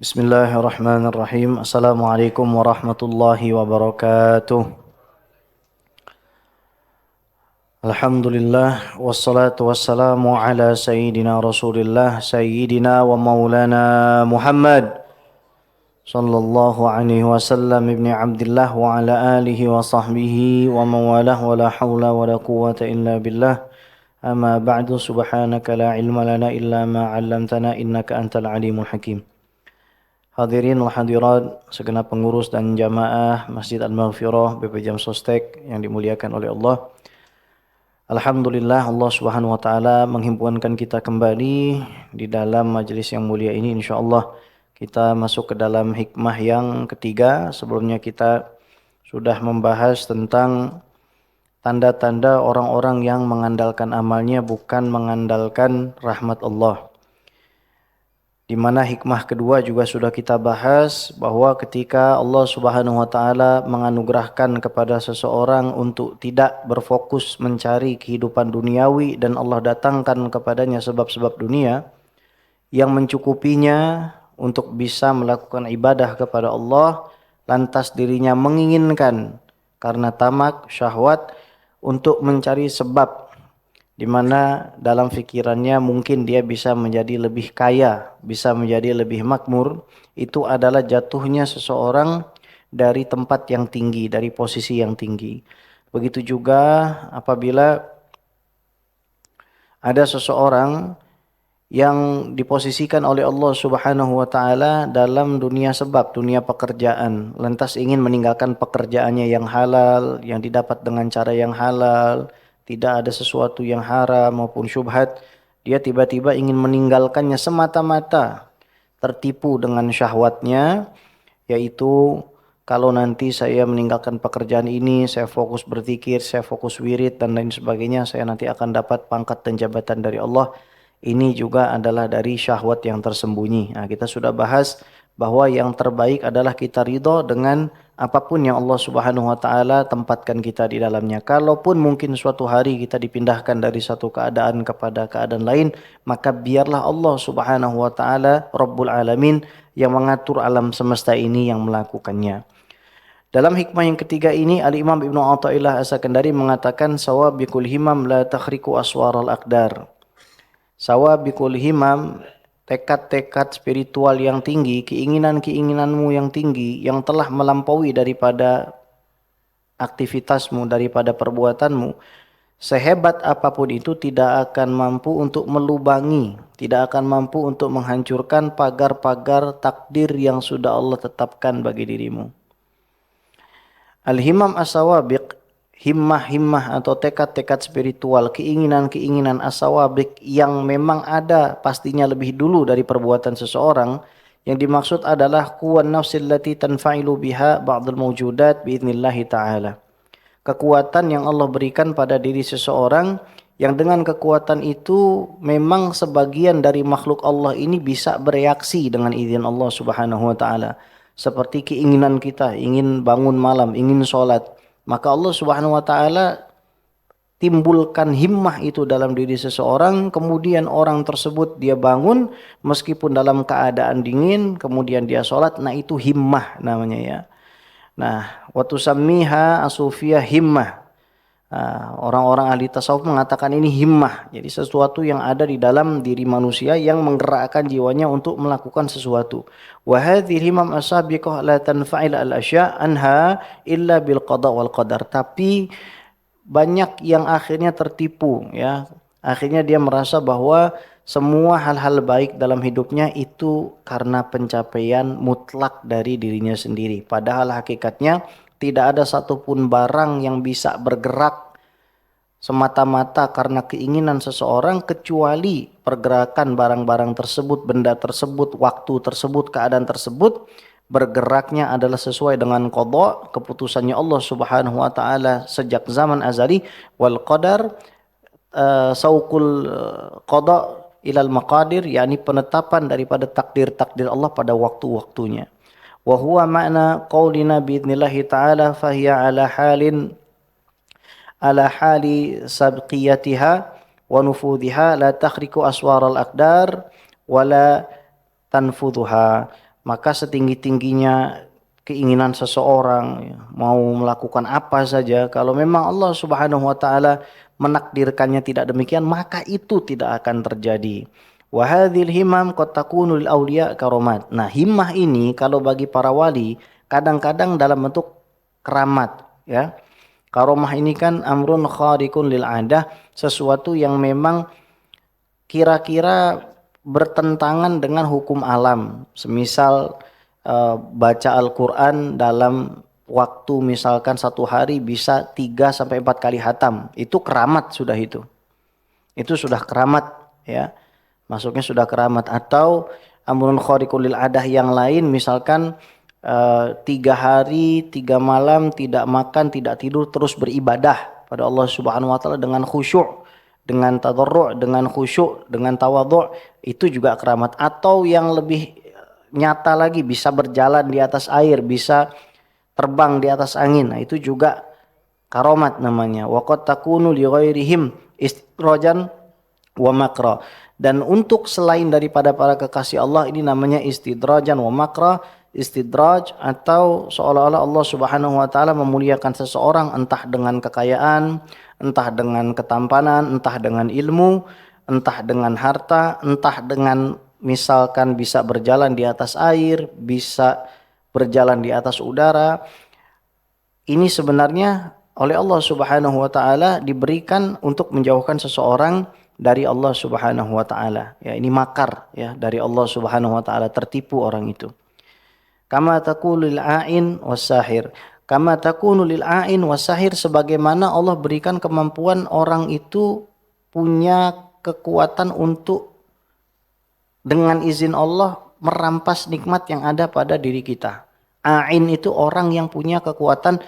Bismillahirrahmanirrahim. Assalamualaikum warahmatullahi wabarakatuh. Alhamdulillah wassalatu wassalamu ala sayyidina Rasulillah sayyidina wa maulana Muhammad sallallahu alaihi wasallam ibni Abdullah wa ala alihi wa sahbihi wa mawalah wa la hawla wa la quwwata illa billah. Amma ba'du, subhanaka la ilma lana illa ma 'allamtana innaka antal alimul hakim. Hadirin wal hadirat, segenap pengurus dan jamaah Masjid Al-Maghfirah BP Jam Sostek yang dimuliakan oleh Allah. Alhamdulillah, Allah Subhanahu wa taala menghimpunkan kita kembali di dalam majelis yang mulia ini. Insyaallah kita masuk ke dalam hikmah yang ketiga. Sebelumnya kita sudah membahas tentang tanda-tanda orang-orang yang mengandalkan amalnya bukan mengandalkan rahmat Allah. Di mana hikmah kedua juga sudah kita bahas bahwa ketika Allah Subhanahu wa taala menganugerahkan kepada seseorang untuk tidak berfokus mencari kehidupan duniawi dan Allah datangkan kepadanya sebab-sebab dunia yang mencukupinya untuk bisa melakukan ibadah kepada Allah, lantas dirinya menginginkan karena tamak, syahwat untuk mencari sebab di mana dalam fikirannya mungkin dia bisa menjadi lebih kaya, bisa menjadi lebih makmur, itu adalah jatuhnya seseorang dari tempat yang tinggi, dari posisi yang tinggi. Begitu juga apabila ada seseorang yang diposisikan oleh Allah Subhanahu wa taala dalam dunia sebab, dunia pekerjaan, lantas ingin meninggalkan pekerjaannya yang halal, yang didapat dengan cara yang halal, tidak ada sesuatu yang haram maupun syubhat, dia tiba-tiba ingin meninggalkannya semata-mata tertipu dengan syahwatnya, yaitu kalau nanti saya meninggalkan pekerjaan ini, saya fokus berzikir, saya fokus wirid dan lain sebagainya, saya nanti akan dapat pangkat dan jabatan dari Allah. Ini juga adalah dari syahwat yang tersembunyi. Nah, kita sudah bahas bahwa yang terbaik adalah kita ridho dengan apapun yang Allah Subhanahu wa taala tempatkan kita di dalamnya. Kalaupun mungkin suatu hari kita dipindahkan dari satu keadaan kepada keadaan lain, maka biarlah Allah Subhanahu wa taala Rabbul Alamin yang mengatur alam semesta ini yang melakukannya. Dalam hikmah yang ketiga ini, Al-Imam Ibnu Athaillah As-Sakandari mengatakan sawabiqul himam la takhriqu aswaral aqdar. Sawabiqul himam, tekad-tekad spiritual yang tinggi, keinginan-keinginanmu yang tinggi, yang telah melampaui daripada aktivitasmu, daripada perbuatanmu, sehebat apapun itu tidak akan mampu untuk melubangi, tidak akan mampu untuk menghancurkan pagar-pagar takdir yang sudah Allah tetapkan bagi dirimu. Al-himam as-sawabiq, himmah-himmah atau tekad-tekad spiritual, keinginan-keinginan as-sawabiq yang memang ada pastinya lebih dulu dari perbuatan seseorang, yang dimaksud adalah quwwan nafsil lati tanfa'ilu biha ba'dul mawjudat biidnillahi ta'ala. Kekuatan yang Allah berikan pada diri seseorang yang dengan kekuatan itu memang sebagian dari makhluk Allah ini bisa bereaksi dengan izin Allah Subhanahu wa taala. Seperti keinginan kita, ingin bangun malam, ingin sholat, maka Allah Subhanahu wa taala timbulkan himmah itu dalam diri seseorang, kemudian orang tersebut dia bangun meskipun dalam keadaan dingin, kemudian dia sholat, nah itu himmah namanya ya. Nah, wa tusammiha asufiyah himmah. Orang-orang ahli tasawuf mengatakan ini himmah. Jadi sesuatu yang ada di dalam diri manusia yang menggerakkan jiwanya untuk melakukan sesuatu. Wa hadhihi himam asabiqah la tanfa'il al-asya' anha illa bil qada wal qadar. Tapi banyak yang akhirnya tertipu ya. Akhirnya dia merasa bahwa semua hal-hal baik dalam hidupnya itu karena pencapaian mutlak dari dirinya sendiri. Padahal hakikatnya tidak ada satupun barang yang bisa bergerak semata-mata karena keinginan seseorang kecuali pergerakan barang-barang tersebut, benda tersebut, waktu tersebut, keadaan tersebut bergeraknya adalah sesuai dengan qada, keputusannya Allah Subhanahu wa taala sejak zaman azali, wal qadar sauqul qada ilal maqadir, yakni penetapan daripada takdir-takdir Allah pada waktu-waktunya. Wa huwa makna qaulina biidnillahi ta'ala fahiya ala hali sabqiyatiha wa nufudhiha la takhriqu aswaral aqdar wa la tanfudhuha. maka setinggi-tingginya keinginan seseorang ya, mau melakukan apa saja, kalau memang Allah Subhanahu wa taala menakdirkannya tidak demikian, maka itu tidak akan terjadi. Wa hadhil himam qad takunu lil awliya karamat. Nah, himmah ini kalau bagi para wali kadang-kadang dalam bentuk keramat ya. Karomah ini kan amrun khariqun lil adah, sesuatu yang memang kira-kira bertentangan dengan hukum alam. Semisal baca Al-Quran dalam waktu misalkan satu hari bisa 3 sampai 4 kali hatam. Itu keramat sudah itu. Itu sudah keramat ya. Masuknya sudah keramat. Atau amrun khariqul lil adah yang lain misalkan 3 hari 3 malam tidak makan tidak tidur terus beribadah pada Allah Subhanahu wa taala dengan khusyuk, dengan tadarru', dengan khusyuk, dengan tawadhu', itu juga keramat. Atau yang lebih nyata lagi bisa berjalan di atas air, bisa terbang di atas angin. Nah, itu juga karomat namanya. Wa qad takunu li ghairihim istidrajan wa makra. Dan untuk selain daripada para kekasih Allah ini namanya istidrajan wa makra. Istidraj atau seolah-olah Allah Subhanahu wa taala memuliakan seseorang entah dengan kekayaan, entah dengan ketampanan, entah dengan ilmu, entah dengan harta, entah dengan misalkan bisa berjalan di atas air, bisa berjalan di atas udara. Ini sebenarnya oleh Allah Subhanahu wa taala diberikan untuk menjauhkan seseorang dari Allah Subhanahu wa taala. Ya, ini makar ya dari Allah Subhanahu wa taala, tertipu orang itu. Kama takunu lil a'in wasahir. Kama takunu lil a'in wasahir, sebagaimana Allah berikan kemampuan orang itu punya kekuatan untuk dengan izin Allah merampas nikmat yang ada pada diri kita. A'in itu orang yang punya kekuatan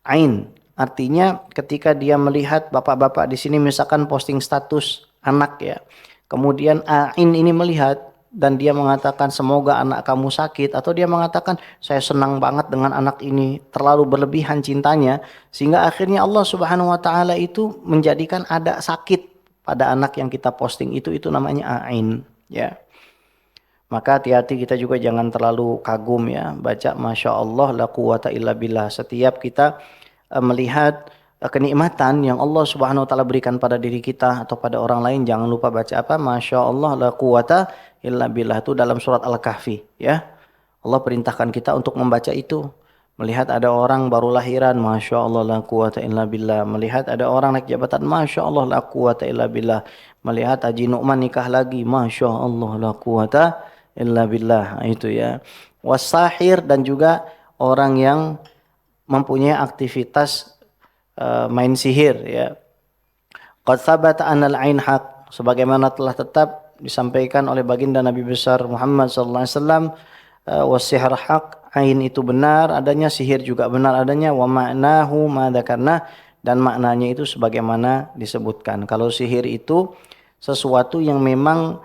ain. Artinya ketika dia melihat bapak-bapak di sini misalkan posting status anak ya. Kemudian a'in ini melihat dan dia mengatakan semoga anak kamu sakit, atau dia mengatakan saya senang banget dengan anak ini, terlalu berlebihan cintanya sehingga akhirnya Allah Subhanahu wa taala itu menjadikan ada sakit pada anak yang kita posting itu namanya ain ya. Maka hati-hati kita juga jangan terlalu kagum ya, baca Masya Allah la quwata illa billah. Setiap kita melihat kenikmatan yang Allah Subhanahu wa taala berikan pada diri kita atau pada orang lain, jangan lupa baca apa? Masya Allah la quwata illa billah. Itu dalam surat Al-Kahfi ya. Allah perintahkan kita untuk membaca itu. Melihat ada orang baru lahiran, Masya Allah la quwata illa billah. Melihat ada orang naik jabatan, Masya Allah la quwata illa billah. Melihat Haji Nu'man nikah lagi, Masya Allah la quwata illa billah. Itu ya. Wasahir, dan juga orang yang mempunyai aktivitas main sihir ya. Qad thabata anal ain haq, sebagaimana telah tetap disampaikan oleh baginda Nabi besar Muhammad sallallahu alaihi wasallam, wasihr haq, ain itu benar adanya, sihir juga benar adanya, wa ma'nahu ma dzakarna, dan maknanya itu sebagaimana disebutkan. Kalau sihir itu sesuatu yang memang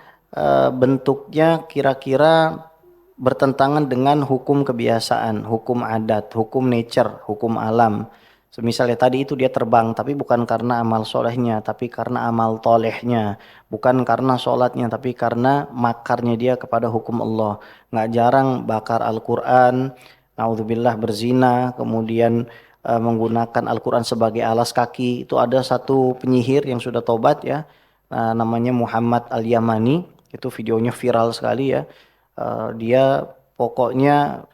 bentuknya kira-kira bertentangan dengan hukum kebiasaan, hukum adat, hukum nature, hukum alam. Misalnya tadi itu dia terbang, tapi bukan karena amal solehnya, tapi karena amal tolehnya. Bukan karena sholatnya, tapi karena makarnya dia kepada hukum Allah. Nggak jarang bakar Al-Quran, naudzubillah berzina, kemudian menggunakan Al-Quran sebagai alas kaki. Itu ada satu penyihir yang sudah tobat ya, namanya Muhammad Al-Yamani. Itu videonya viral sekali ya. Dia pokoknya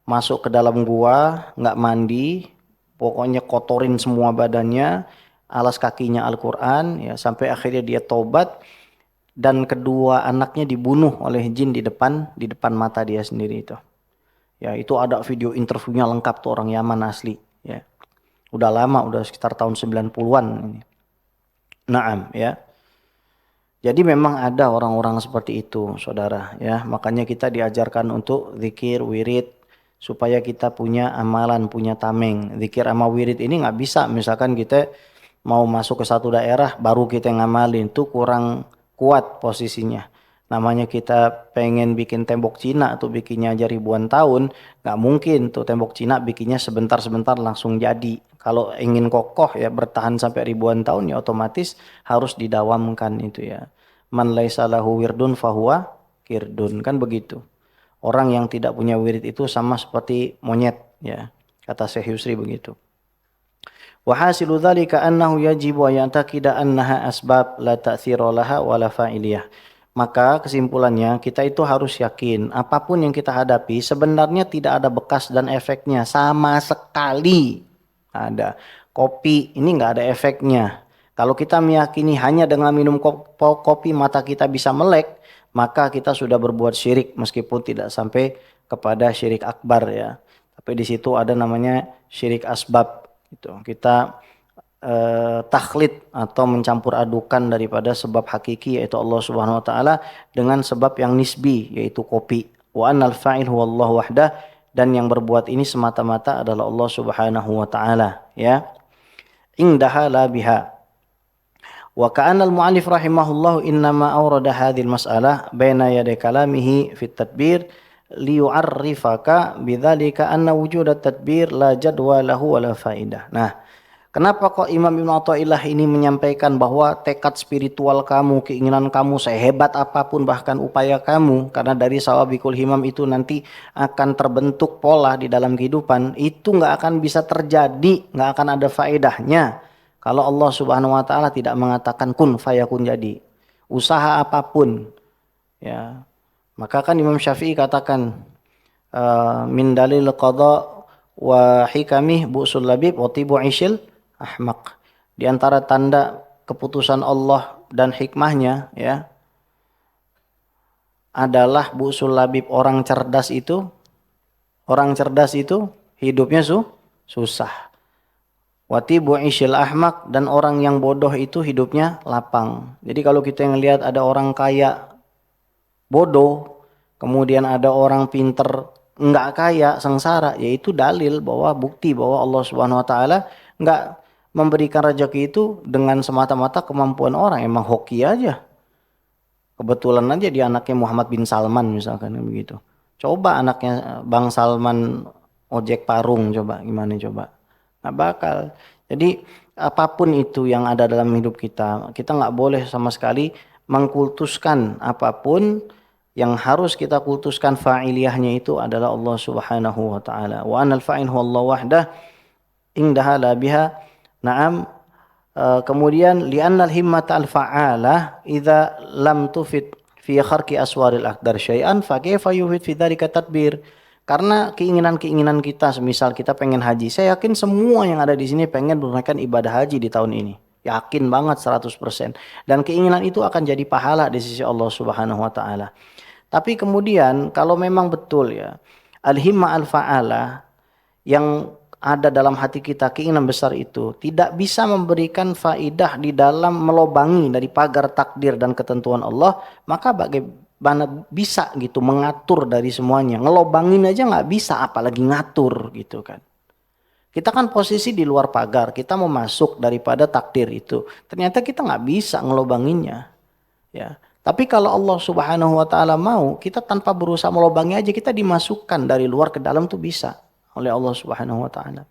masuk ke dalam gua, nggak mandi, pokoknya kotorin semua badannya, alas kakinya Al-Quran ya, sampai akhirnya dia tobat dan kedua anaknya dibunuh oleh jin di depan mata dia sendiri itu. Ya, itu ada video interviewnya lengkap tuh, orang Yaman asli ya. Udah lama, udah sekitar tahun 90-an ini. Naam ya. Jadi memang ada orang-orang seperti itu, saudara ya. Makanya kita diajarkan untuk zikir, wirid, supaya kita punya amalan, punya tameng. Zikir sama wirid ini nggak bisa. Misalkan kita mau masuk ke satu daerah, baru kita ngamalin, itu kurang kuat posisinya. Namanya kita pengen bikin tembok Cina atau bikinnya aja ribuan tahun, nggak mungkin tuh tembok Cina bikinnya sebentar-sebentar langsung jadi. Kalau ingin kokoh ya bertahan sampai ribuan tahun ya otomatis harus didawamkan itu ya. Man laisa lahu wirdun fahuwa kirdun, kan begitu. Orang yang tidak punya wirid itu sama seperti monyet, ya. Kata Syekh Yusri begitu. Wa hasilu dzalika annahu yajibu an ya'taqida annaha asbab la ta'thira laha wa la fa'iliyah. Maka kesimpulannya kita itu harus yakin apapun yang kita hadapi sebenarnya tidak ada bekas dan efeknya sama sekali. Ada kopi ini nggak ada efeknya. Kalau kita meyakini hanya dengan minum kopi mata kita bisa melek, maka kita sudah berbuat syirik meskipun tidak sampai kepada syirik akbar ya. Tapi di situ ada namanya syirik asbab. Gitu. Kita takhlid atau mencampur adukan daripada sebab hakiki yaitu Allah Subhanahu wa taala dengan sebab yang nisbi yaitu kopi. Wa annal fa'il huwallahu wahdah, dan yang berbuat ini semata-mata adalah Allah Subhanahu wa taala, ya. Indaha la biha. Wa ka'anna al-mu'allif rahimahullah innama awrada hadhil mas'alah baina yaday kalamihi fit tadbir liyu'arrifaka bidzalika anna wujudat tadbir la jadwa lahu wa la faidah. Nah, kenapa kok Imam Ibnu Athaillah ini menyampaikan bahwa tekad spiritual kamu, keinginan kamu sehebat apapun bahkan upaya kamu, karena dari sawabikul himam itu nanti akan terbentuk pola di dalam kehidupan, itu nggak akan bisa terjadi, nggak akan ada faedahnya kalau Allah Subhanahu wa taala tidak mengatakan kun fayakun jadi. Usaha apapun, ya. Maka kan Imam Syafi'i katakan min dalil qada wa hikamih bu'sul labib wa tibu ishil ahmaq. Di antara tanda keputusan Allah dan hikmahnya, ya, adalah bu'sul labib, orang cerdas itu hidupnya susah. Wa tibu ishil ahmaq, dan orang yang bodoh itu hidupnya lapang. Jadi kalau kita ngelihat ada orang kaya bodoh, kemudian ada orang pinter nggak kaya sengsara, yaitu dalil bahwa bukti bahwa Allah Subhanahu wa taala nggak memberikan rezeki itu dengan semata-mata kemampuan orang, emang hoki aja. Kebetulan aja dia anaknya Muhammad bin Salman misalkan begitu. Coba anaknya Bang Salman ojek parung, coba gimana coba? Nggak bakal. Jadi apapun itu yang ada dalam hidup kita, kita nggak boleh sama sekali mengkultuskan apapun. Yang harus kita kultuskan fa'iliyahnya itu adalah Allah Subhanahu wa taala. Wa anal fa'il huwallahu wahdah indaha la biha. Naam. Kemudian li'annal himmata al-fa'alah idza lam tufid fi kharqi aswaril aqdar syai'an fa kaifa yufid fi dzalika tadbir. Karena keinginan-keinginan kita, semisal kita pengen haji, saya yakin semua yang ada di sini pengen menunaikan ibadah haji di tahun ini. Yakin banget 100%. Dan keinginan itu akan jadi pahala di sisi Allah Subhanahu wa taala. Tapi kemudian kalau memang betul ya al-himmah al-fa'alah yang ada dalam hati kita, keinginan besar itu tidak bisa memberikan faidah di dalam melobangi dari pagar takdir dan ketentuan Allah, maka bagaimana bisa gitu mengatur dari semuanya? Ngelobangin aja nggak bisa, apalagi ngatur gitu kan. Kita kan posisi di luar pagar, kita mau masuk daripada takdir itu. Ternyata kita nggak bisa ngelobanginnya, ya. Tapi kalau Allah Subhanahu wa taala mau, kita tanpa berusaha melobangi aja kita dimasukkan dari luar ke dalam tuh bisa oleh Allah Subhanahu wa taala.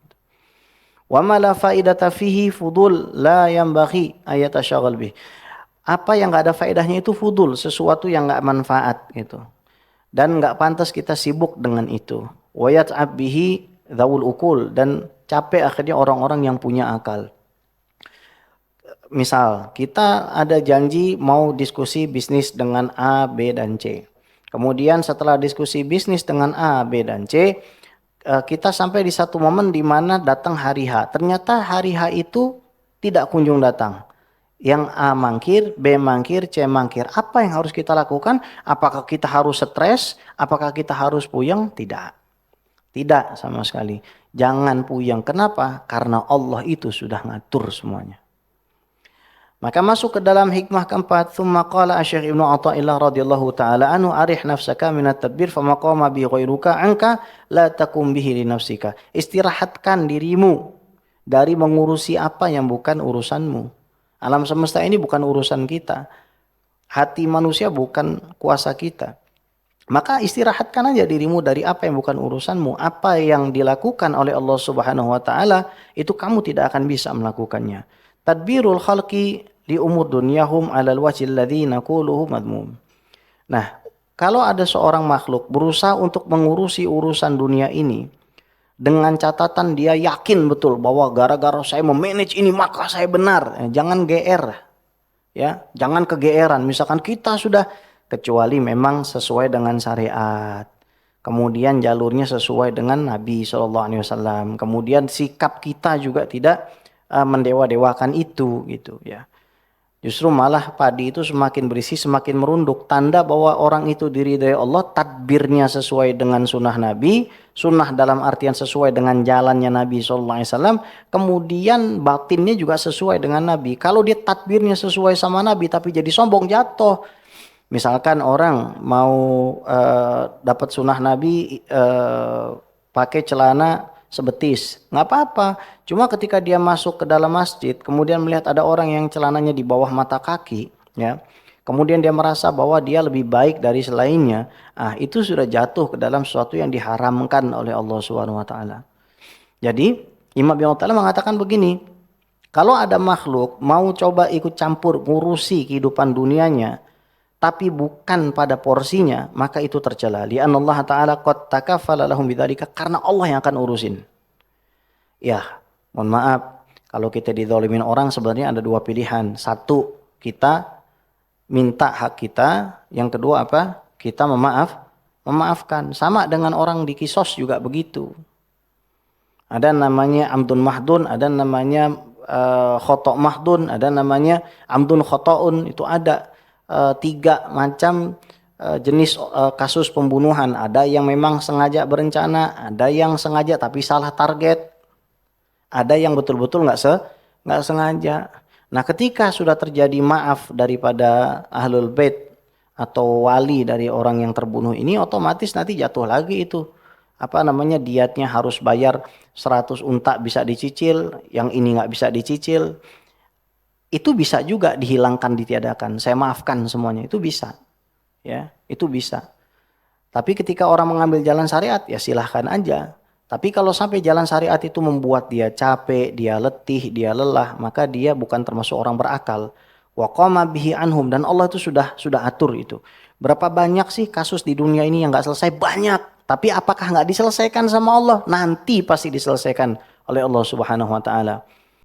Wa ma la faidata fihi fudul la yanbaghi ayatasyaghal bih. Apa yang enggak ada faedahnya itu fudul, sesuatu yang enggak manfaat gitu. Dan enggak pantas kita sibuk dengan itu. Wa yat'ab bihi dzawul ukul, dan capek akhirnya orang-orang yang punya akal. Misal kita ada janji mau diskusi bisnis dengan A, B, dan C. Kemudian setelah diskusi bisnis dengan A, B, dan C, kita sampai di satu momen di mana datang hari H. Ternyata hari H itu tidak kunjung datang. Yang A mangkir, B mangkir, C mangkir. Apa yang harus kita lakukan? Apakah kita harus stres? Apakah kita harus puyeng? Tidak. Tidak sama sekali. Jangan puyeng. Kenapa? Karena Allah itu sudah ngatur semuanya. Maka masuk ke dalam hikmah keempat, thumma qala Asy-Syaikh Ibnu Athaillah radhiyallahu taala anhu arih nafsaka minat tadbir fa maqama bi ghairuka anka la takum bihi li nafsika. Istirahatkan dirimu dari mengurusi apa yang bukan urusanmu. Alam semesta ini bukan urusan kita. Hati manusia bukan kuasa kita. Maka istirahatkan aja dirimu dari apa yang bukan urusanmu. Apa yang dilakukan oleh Allah Subhanahu wa taala itu kamu tidak akan bisa melakukannya. Tadbirul khalqi li umur dunyahum alal wajhil ladzi naquluhu madmum. Nah, Kalau ada seorang makhluk berusaha untuk mengurusi urusan dunia ini dengan catatan dia yakin betul bahwa gara-gara saya memanage ini maka saya benar. Jangan GR, ya, jangan kegeeran. Misalkan kita sudah, kecuali memang sesuai dengan syariat. Kemudian jalurnya sesuai dengan Nabi SAW. Kemudian sikap kita juga tidak mendewa-dewakan itu, gitu ya. Justru malah padi itu semakin berisi semakin merunduk. Tanda bahwa orang itu diridhai Allah, tadbirnya sesuai dengan sunnah Nabi. Sunnah dalam artian sesuai dengan jalannya Nabi SAW. Kemudian batinnya juga sesuai dengan Nabi. Kalau dia tadbirnya sesuai sama Nabi tapi jadi sombong, jatuh. Misalkan orang mau dapat sunnah Nabi, pakai celana sebetis, nggak apa-apa. Cuma ketika dia masuk ke dalam masjid, kemudian melihat ada orang yang celananya di bawah mata kaki, ya, kemudian dia merasa bahwa dia lebih baik dari selainnya, itu sudah jatuh ke dalam sesuatu yang diharamkan oleh Allah Subhanahu Wa Taala. Jadi Imam Ibn Taala mengatakan begini, kalau ada makhluk mau coba ikut campur ngurusi kehidupan dunianya, tapi bukan pada porsinya, maka itu tercela. Li'anna Allah Ta'ala qad takaffala lahum bidzalika, karena Allah yang akan urusin. Ya, mohon maaf, kalau kita dizalimin orang sebenarnya ada dua pilihan. Satu, kita minta hak kita. Yang kedua apa? Kita memaafkan. Sama dengan orang di kisos juga begitu. Ada namanya amdun mahdun, ada namanya khotok mahdun, ada namanya amdun khotoun, itu ada. Tiga macam jenis kasus pembunuhan. Ada yang memang sengaja berencana, ada yang sengaja tapi salah target, ada yang betul-betul nggak sengaja. Nah, ketika sudah terjadi maaf daripada ahlul bait atau wali dari orang yang terbunuh ini, otomatis nanti jatuh lagi itu apa namanya, diatnya harus bayar 100 unta bisa dicicil, yang ini nggak bisa dicicil. Itu bisa juga dihilangkan, ditiadakan. Saya maafkan semuanya, itu bisa. Ya, itu bisa. Tapi ketika orang mengambil jalan syariat, ya silahkan aja. Tapi kalau sampai jalan syariat itu membuat dia capek, dia letih, dia lelah, maka dia bukan termasuk orang berakal. Wa qama bihi anhum, dan Allah itu sudah atur itu. Berapa banyak sih kasus di dunia ini yang nggak selesai? Banyak. Tapi apakah nggak diselesaikan sama Allah? Nanti pasti diselesaikan oleh Allah Subhanahu Wa Taala.